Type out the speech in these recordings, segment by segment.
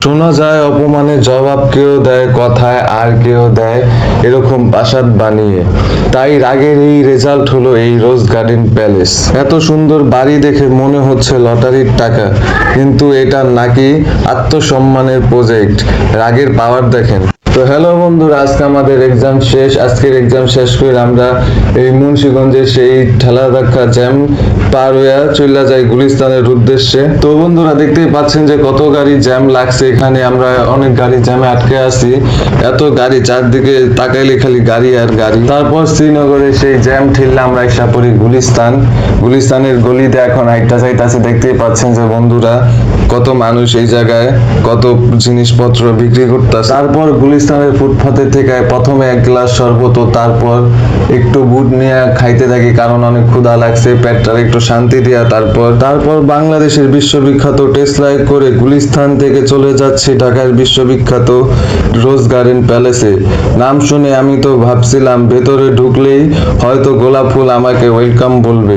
শোনা যায় অপমানে জবাব কেউ দেয় কথায় আর কেউ দেয় এরকম প্রাসাদ বানিয়ে। তাই রাগের এই রেজাল্ট হলো এই রোজ গার্ডেন প্যালেস। এত সুন্দর বাড়ি দেখে মনে হচ্ছে লটারির টাকা, কিন্তু এটা নাকি আত্মসম্মানের প্রজেক্ট। রাগের পাওয়ার দেখেন। তো হ্যালো বন্ধুরা, আজকে আমাদের এক্সাম শেষ। আজকের এক্সাম শেষ করে আমরা এই মুন্সিগঞ্জের সেই ঠেলা ধাক্কা জ্যাম পার হয়ে চলে যাই গুলিস্তানের উদ্দেশ্যে। তো বন্ধুরা দেখতেই পাচ্ছেন যে কত গাড়ি জ্যাম লাগছে এখানে। আমরা অনেক গাড়ি জ্যামে আটকে আছি। এত গাড়ি, চারদিকে তাকাইলে খালি গাড়ি আর গাড়ি। তারপর শ্রীনগরে সেই জ্যাম ঠেললে আমরা এসে পড়ি গুলিস্তান। গুলিস্তানের গলিতে এখন একটা যাইতাছে। দেখতেই পাচ্ছেন যে বন্ধুরা কত মানুষ এই জায়গায় কত জিনিসপত্র বিক্রি করতেছে। তারপর গুলিস্তানের ফুটপাতে থেকে প্রথমে এক গ্লাস শরবত, তারপর একটু বুট নিয়ে খাইতে থাকি, কারণ অনেক ক্ষুধা লাগছে, পেটটার একটু শান্তি দিয়া। তারপর বাংলাদেশের বিশ্ববিখ্যাত টেসলায় করে গুলিস্তান থেকে চলে যাচ্ছি ঢাকার বিশ্ববিখ্যাত রোজ গার্ডেন প্যালেসে। নাম শুনে আমি তো ভাবছিলাম ভেতরে ঢুকলেই হয়তো গোলাপ ফুল আমাকে ওয়েলকাম বলবে।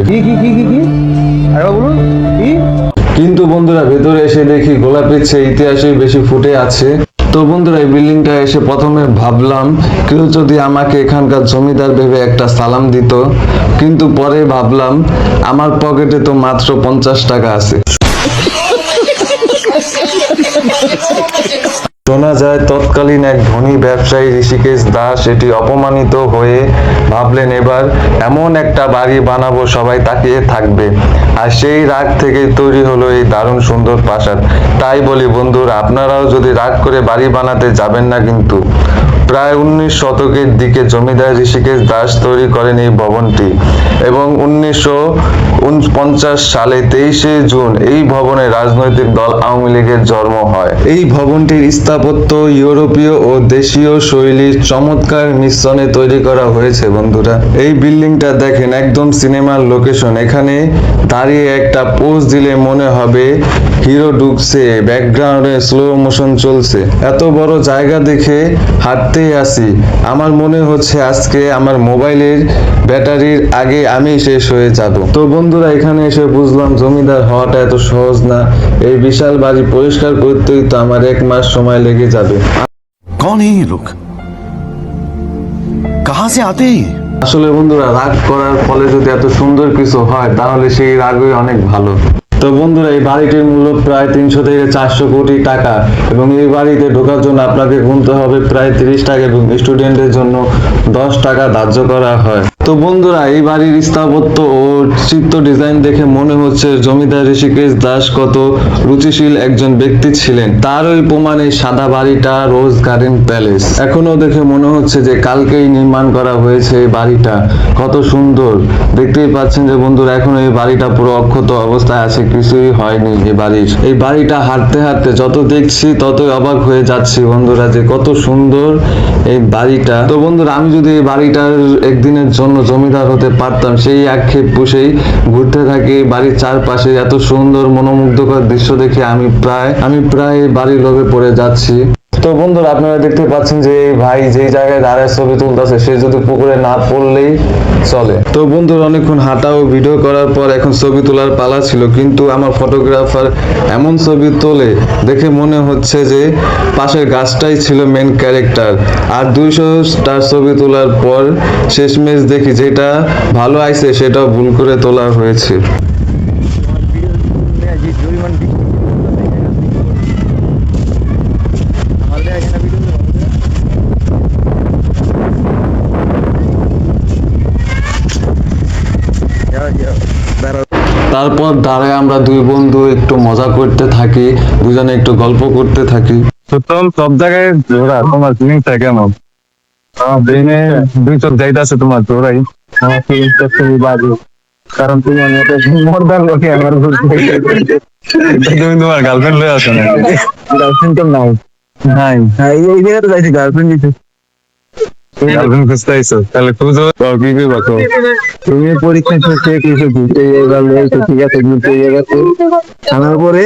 কিন্তু বন্ধুরা ভেতরে এসে দেখি গোলাপের চেয়ে ইতিহাসই বেশি ফুটে আছে। তো বন্ধুরা এই বিল্ডিংটা এসে প্রথমে ভাবলাম কেউ যদি আমাকে এখানকার জমিদার ভেবে একটা সালাম দিত, কিন্তু পরে ভাবলাম আমার পকেটে তো মাত্র 50 টাকা আছে। শোনা যায় তৎকালীন এক ধনী ব্যবসায়ী ঋষিকেশ দাস এটি অপমানিত হয়ে ভাবলেন এবার এমন একটা বাড়ি বানাবো সবাই তাকিয়ে থাকবে। আর সেই রাগ থেকে তৈরি হলো এই দারুণ সুন্দর প্রাসাদ। তাই বলি বন্ধুরা, আপনারাও যদি রাগ করে বাড়ি বানাতে যাবেন না কিন্তু। প্রায় 19 শতকের দিকে জমিদার ঋষিকেশ দাস তৈরি করেন এই ভবনটি এবং 1949 সালে 23শে জুন এই ভবনে রাজনৈতিক দল আওয়ামী লীগের জন্ম হয়। এই ভবনটির স্থাপত্য ইউরোপীয় ও দেশীয় শৈলীর চমৎকার মিশ্রণে তৈরি করা হয়েছে বন্ধুরা। এই বিল্ডিংটা দেখেন, একদম সিনেমার লোকেশন। এখানে দাঁড়িয়ে একটা পোজ দিলে মনে হবে হিরো ঢুকছে, ব্যাকগ্রাউন্ডে স্লো মোশন চলছে। এত বড় জায়গা দেখে হাঁটতেই আসি। আমার মনে হচ্ছে আজকে আমার মোবাইলের ব্যাটারির আগে আমি শেষ হয়ে যাব। তো বন্ধুরা এখানে এসে বুঝলাম জমিদার হওয়াটা এত সহজ না। এই বিশাল বাড়ি পরিষ্কার করতেই তো আমার 1 মাস সময় লেগে যাবে। कौन है ये लोग? कहां से आते हैं? আসলে বন্ধুরা রাগ করার ফলে যদি এত সুন্দর কিছু হয় তাহলে সেই রাগই অনেক ভালো। তো বন্ধুরা এই বাড়িটির মূল্য প্রায় 300 থেকে 400 কোটি টাকা এবং এই বাড়িতে ঢোকার জন্য আপনাকে গুনতে হবে প্রায় 30 টাকা এবং স্টুডেন্টের জন্য 10 টাকা ধার্য করা হয়। তো বন্ধুরা এই বাড়ির স্থাপত্য ও চিত্র ডিজাইন দেখে মনে হচ্ছে জমিদার ঋষিকেশ দাস কত রুচিশীল একজন ব্যক্তি ছিলেন। তার ওই প্রমাণে সাদা বাড়িটা রোজ গার্ডেন প্যালেস এখনো দেখে মনে হচ্ছে যে কালকেই নির্মাণ করা হয়েছে। এই বাড়িটা কত সুন্দর দেখতেই পাচ্ছেন যে বন্ধুরা এখনো এই বাড়িটা পুরো অক্ষত অবস্থায় আছে, কিছুই হয়নি এই বাড়িটা। হাঁটতে হাঁটতে যত দেখছি ততই অবাক হয়ে যাচ্ছি বন্ধুরা যে কত সুন্দর এই বাড়িটা। তো বন্ধুরা আমি যদি এই বাড়িটার একদিনের জন্য জমিদার হতে পারতাম, সেই আক্ষেপ পুষেই ঘুরতে থাকি বাড়ির চারপাশে। এত সুন্দর মনোমুগ্ধকর দৃশ্য দেখে আমি প্রায় বাড়ির লোভে পড়ে যাচ্ছি। তো বন্ধুরা আপনারা দেখতে পাচ্ছেন যে এই ভাই যেই জায়গায় দাঁড়ায় ছবি তুলতেছে, সে যদি পুকুরে না পড়লেই চলে। তো বন্ধুরা অনেকক্ষণ হাঁটা ও ভিডিও করার পর এখন ছবি তোলার পালা ছিল, কিন্তু আমার ফটোগ্রাফার এমন ছবি তোলে দেখে মনে হচ্ছে যে পাশের গাছটাই ছিল মেন ক্যারেক্টার। আর 200টা ছবি তোলার পর শেষমেশ দেখি যেটা ভালো আইছে সেটাও ভুল করে তোলা হয়েছে। তারপর দাঁড়ায় আমরা দুই বন্ধু একটু মজা করতে থাকি, দুজনে একটু গল্প করতে থাকি। প্রথম সব জায়গায় জোড়া তোমার ফিলিংসটা কেমন? দিনে 2 চোখ যাইতাছে তোমার জোড়াই, আমার ফিলিংসটা খুবই বাজে। কারণ তুমি মর্দার লোকে আমার তুমি তোমার গার্লফ্রেন্ড লয়ে আসো না? গার্লফ্রেন্ড তো নাই। নাই, এই জায়গাতে যাইছি গার্লফ্রেন্ড দিতে। গার্লফ্রেন্ড খুঁজতে আইছো? তাহলে খুঁজো, কি করবা? তুমি পরীক্ষা শেষে কিছু ঘুরতে যাইবা, ঠিক আছে ঘুরতে যাইবা। আনার পরে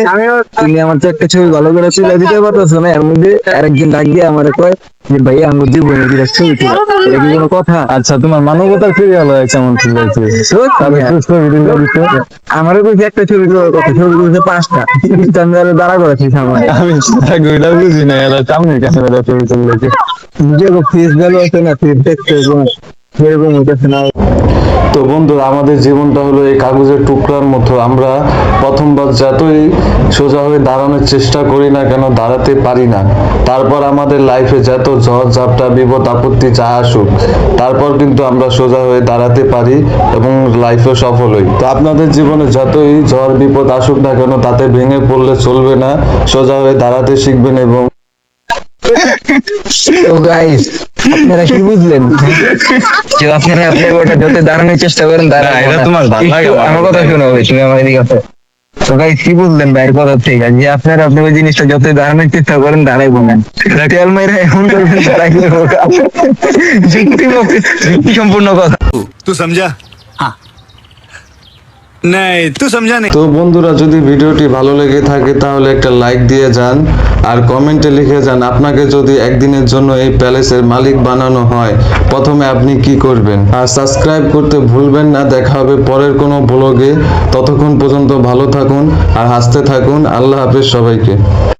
তুমি আমার একটা ছবি ভালো করে তুলে দিতে পারতেছো না, এর মধ্যে আরেকজন ডাক দিয়ে আমার কয় যে ভাই আমার জীবনে কি ছবি তোলা এটা কি কোনো কথা? আচ্ছা, তোমার মানবতার ফিরিয়াল কেমন ফিল হয়েছে? তাহলে একটু ছবি তুলে দিতে। আমারও কইছে একটা ছবি তোলার কথা, ছবি তুলছে 5টা, আমি আরো দাঁড়া করেছি সামনে। আমি ওইটা বুঝি না, এরা সামনের ক্যামেরা ছবি তুলেছে। যে ফেস ভ্যালু আছে না, ফেস দেখতে সেরকম হইতেছে না। তো বন্ধুরা, আমাদের জীবনটা হলো এই কাগজের টুকরার মতো। আমরা প্রথমবার যতই সোজা হয়ে দাঁড়ানোর চেষ্টা করি না কেন, দাঁড়াতে পারি না। তারপর আমাদের লাইফে যত ঝড় ঝাপটা বিপদ আপত্তি যা আসুক, তারপর কিন্তু আমরা সোজা হয়ে দাঁড়াতে পারি এবং লাইফে সফল হই। তো আপনাদের জীবনে যতই ঝড় বিপদ আসুক না কেন, তাতে ভেঙে পড়লে চলবে না, সোজা হয়ে দাঁড়াতে শিখবেন। এবং তো গাইস, আপনারা কি বুঝলেন? যে আপনারা আপনার ওটা যত দাঁড়ানোর চেষ্টা করেন দাঁড়ান। এটা তোমার ভালো লাগে আমার। আমার কথা শোনো ভাই, তুমি আমার এদিকে আসো। তো গাইস, কি বুঝলেন ভাইয়ের কথা থেকে? যে আপনারা আপনার ওই জিনিসটা যত দাঁড়ানোর চেষ্টা করেন দাঁড়াইবো না। তেল মেরে এমন করবেন দাঁড়াইলে হোক। যুক্তি সম্পূর্ণ কথা। तू समझा? हाँ नहीं तू समझा नहीं। তো বন্ধুরা, যদি ভিডিওটি ভালো লেগে থাকে তাহলে একটা লাইক দিয়ে যান, আর কমেন্টে লিখে যান আপনাকে যদি একদিনের জন্য এই প্যালেসের মালিক বানানো হয় প্রথমে আপনি কি করবেন। আর সাবস্ক্রাইব করতে ভুলবেন না। দেখা হবে পরের কোনো ব্লগে। ততক্ষণ পর্যন্ত ভালো থাকুন আর হাসতে থাকুন। আল্লাহ হাফেজ সবাইকে।